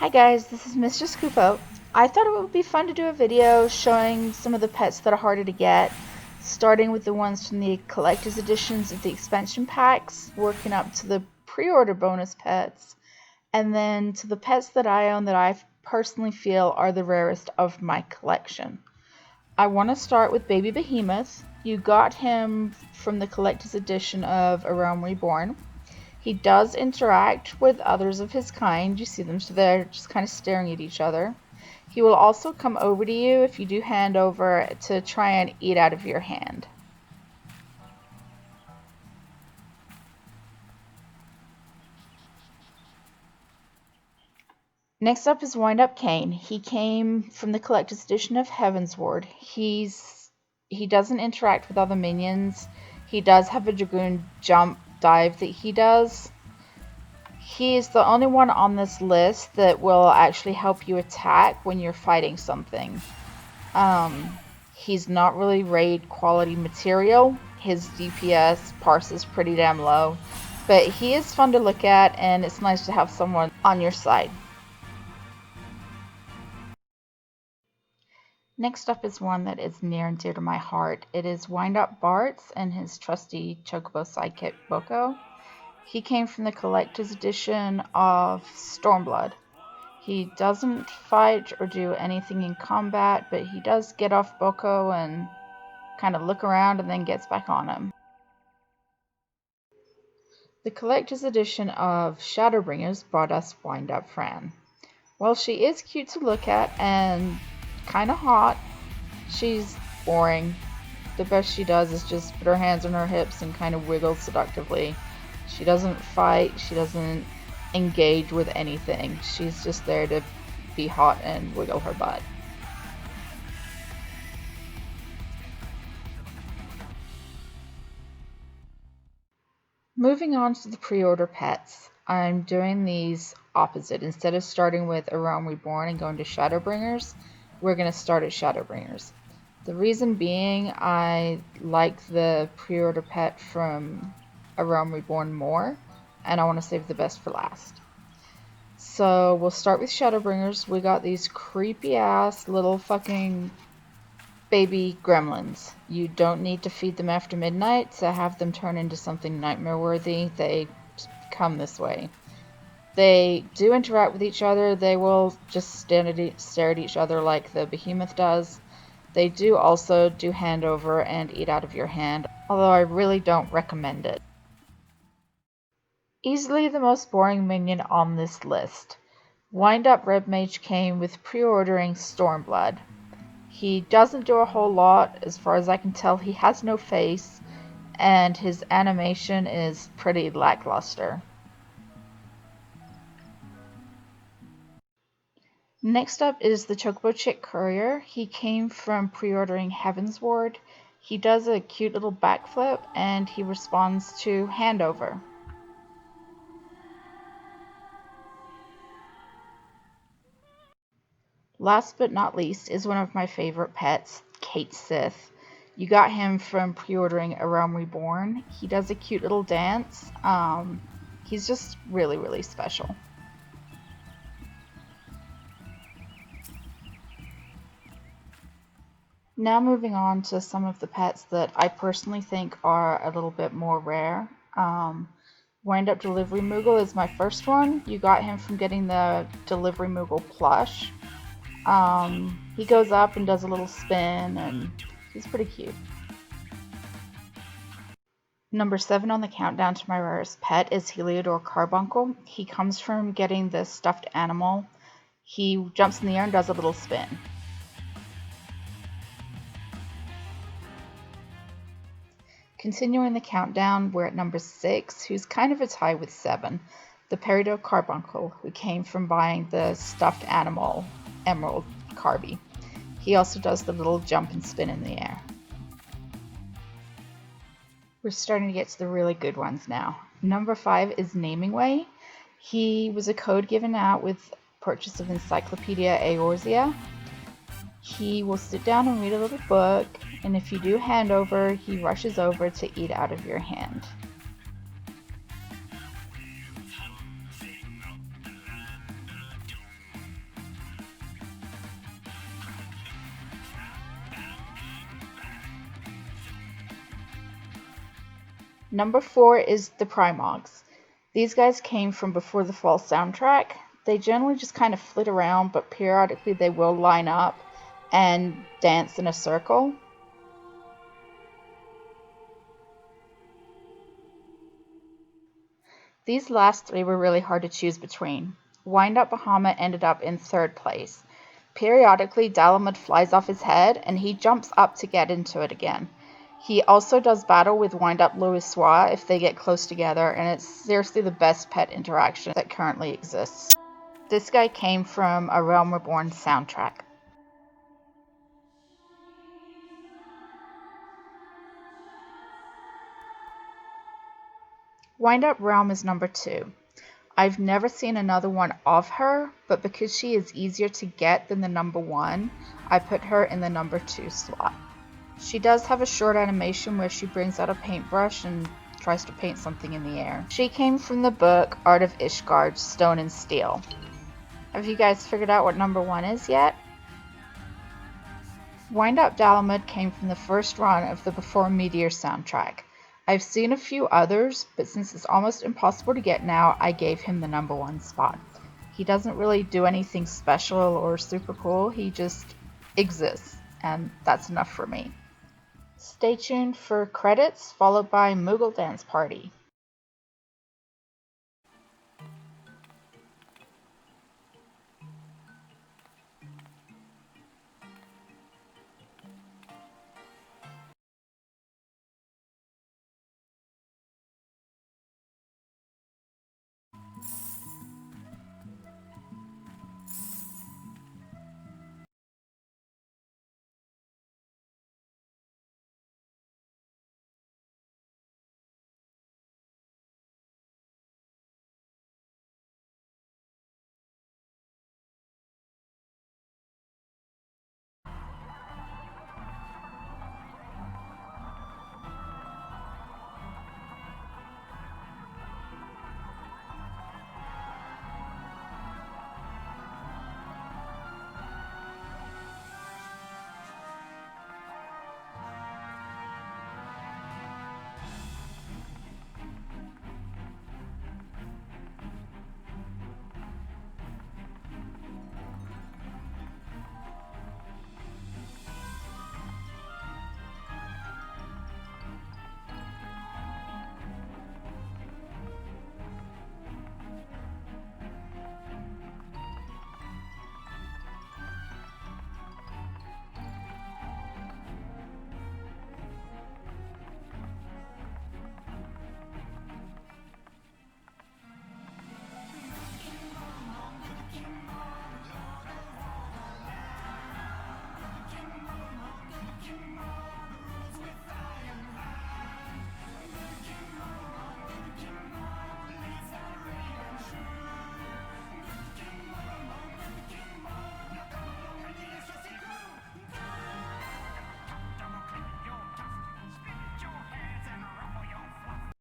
Hi guys, this is Mr. Kumo. I thought it would be fun to do a video showing some of the pets that are harder to get, starting with the ones from the collector's editions of the expansion packs, working up to the pre-order bonus pets, and then to the pets that I own that I personally feel are the rarest of my collection. I want to start with Baby Behemoth. You got him from the collector's edition of A Realm Reborn. He does interact with others of his kind. You see them, so they're just kind of staring at each other. He will also come over to you if you do hand over to try and eat out of your hand. Next up is Windup Cain. He came from the collector's edition of Heavensward. He doesn't interact with other minions. He does have a Dragoon jump dive that he does. He is the only one on this list that will actually help you attack when you're fighting something. He's not really raid quality material. His DPS parses pretty damn low, but he is fun to look at and it's nice to have someone on your side. Next up is one that is near and dear to my heart. It is Windup Bartz and his trusty Chocobo sidekick Boko. He came from the collector's edition of Stormblood. He doesn't fight or do anything in combat, but he does get off Boko and kind of look around and then gets back on him. The collector's edition of Shadowbringers brought us Windup Fran. While she is cute to look at and kind of hot, she's boring. The best she does is just put her hands on her hips and kind of wiggle seductively. She doesn't fight, she doesn't engage with anything. She's just there to be hot and wiggle her butt. Moving on to the pre-order pets, I'm doing these opposite. Instead of starting with A Realm Reborn and going to Shadowbringers, we're going to start at Shadowbringers. The reason being, I like the pre-order pet from A Realm Reborn more, and I want to save the best for last. So we'll start with Shadowbringers. We got these creepy ass little fucking baby gremlins. You don't need to feed them after midnight to have them turn into something nightmare worthy. They come this way. They do interact with each other. They will just stare at each other like the Behemoth does. They do also do handover and eat out of your hand, although I really don't recommend it. Easily the most boring minion on this list. Windup Red Mage came with pre-ordering Stormblood. He doesn't do a whole lot. As far as I can tell, he has no face, and his animation is pretty lackluster. Next up is the Chocobo Chick Courier. He came from pre-ordering Heavensward. He does a cute little backflip, and he responds to handover. Last but not least is one of my favorite pets, Kate Sith. You got him from pre-ordering A Realm Reborn. He does a cute little dance. He's just really, really special. Now moving on to some of the pets that I personally think are a little bit more rare. Windup Delivery Moogle is my first one. You got him from getting the Delivery Moogle plush. He goes up and does a little spin, and he's pretty cute. Number 7 on the countdown to my rarest pet is Heliodor Carbuncle. He comes from getting the stuffed animal. He jumps in the air and does a little spin. Continuing the countdown, we're at number 6, who's kind of a tie with 7. The Peridot Carbuncle, who came from buying the stuffed animal Emerald Carby. He also does the little jump and spin in the air. We're starting to get to the really good ones now. Number 5 is Naming Way. He was a code given out with purchase of Encyclopedia Eorzea. He will sit down and read a little book, and if you do handover, he rushes over to eat out of your hand. Number 4 is the Primogs. These guys came from Before the Fall soundtrack. They generally just kind of flit around, but periodically they will line up and dance in a circle. These last 3 were really hard to choose between. Windup Bahama ended up in 3rd place. Periodically, Dalamud flies off his head, and he jumps up to get into it again. He also does battle with Windup Louisoix if they get close together, and it's seriously the best pet interaction that currently exists. This guy came from a Realm Reborn soundtrack. Windup Realm is number 2. I've never seen another one of her, but because she is easier to get than the number 1, I put her in the number 2 slot. She does have a short animation where she brings out a paintbrush and tries to paint something in the air. She came from the book Art of Ishgard, Stone and Steel. Have you guys figured out what number 1 is yet? Windup Dalamud came from the first run of the Before Meteor soundtrack. I've seen a few others, but since it's almost impossible to get now, I gave him the number 1 spot. He doesn't really do anything special or super cool, he just exists, and that's enough for me. Stay tuned for credits, followed by Moogle Dance Party.